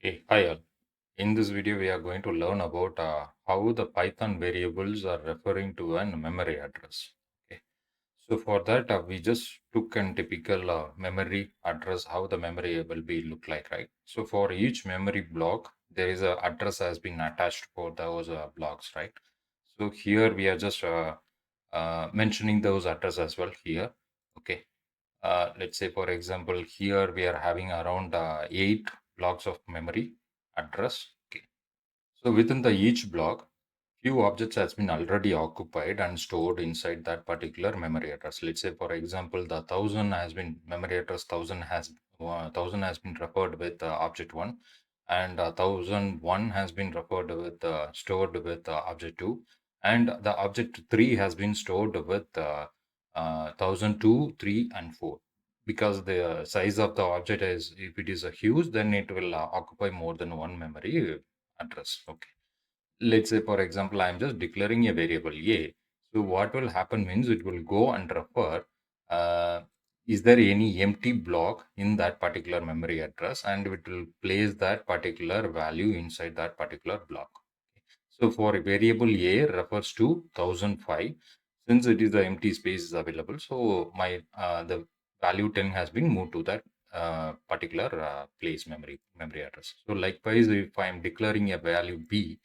Hey, hi all. In this video, we are going to learn about how the Python variables are referring to a memory address. Okay. So for that, we just took a typical memory address, how the memory will be look like, right? So for each memory block, there is a address has been attached for those blocks, right? So here we are just mentioning those address as well here. Okay. Let's say, for example, here we are having around 8 blocks of memory address. Okay. So within the each block, few objects has been already occupied and stored inside that particular memory address. Let's say, for example, the 1000 has been memory address 1000 has been referred with object 1, and 1001 has been referred with stored with object 2, and the object 3 has been stored with 1002, 3, and 4. Because the size of the object is, if it is a huge, then it will occupy more than one memory address. Okay. Let's say, for example, I'm just declaring a variable a. So what will happen means it will go and refer, uh, is there any empty block in that particular memory address, and it will place that particular value inside that particular block. So for a variable a refers to 1005, since it is the empty space is available. So my the value 10 has been moved to that particular place memory address. So likewise, if I am declaring a value b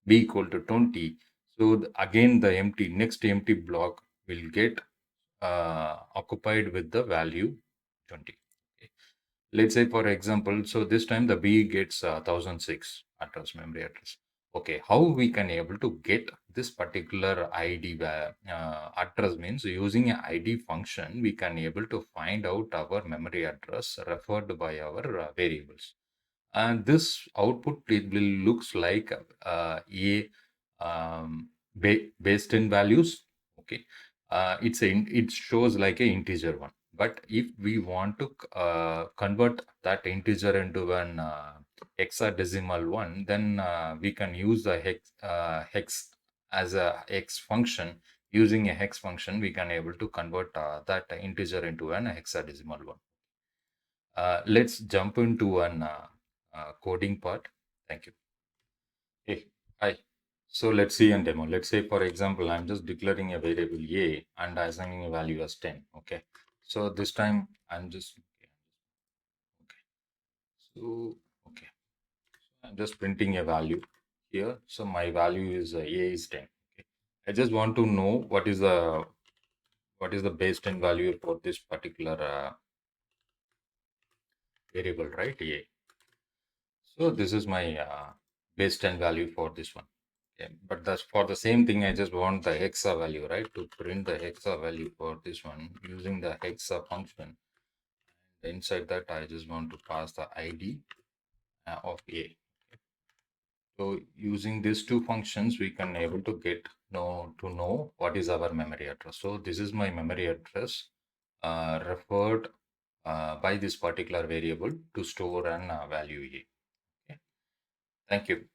equal to 20, so again the next empty block will get occupied with the value 20. Okay. Let's say, for example, so this time the b gets 1006 memory address. Okay, how we can able to get this particular id address means, using a id function we can able to find out our memory address referred by our variables. And this output, it will looks like a base 10 values. Okay. It shows like a integer one, but if we want to convert that integer into an hexadecimal one, then we can use the hex as a hex function. Using a hex function, we can able to convert that integer into an hexadecimal one. Let's jump into an coding part. Thank you. Hey, hi. So let's see and demo. Let's say, for example, I'm just declaring a variable a and assigning a value as 10. Okay. So this time I'm just okay. So okay, I'm just printing a value here. So my value is a is 10. Okay. I just want to know what is the base 10 value for this particular variable, right? A. So this is my base 10 value for this one. Okay. But that's for the same thing, I just want the hexa value, right? To print the hexa value for this one using the hexa function. Inside that, I just want to pass the ID of A. So using these two functions, we can able to get know what is our memory address. So this is my memory address referred by this particular variable to store an value A. Okay. Thank you.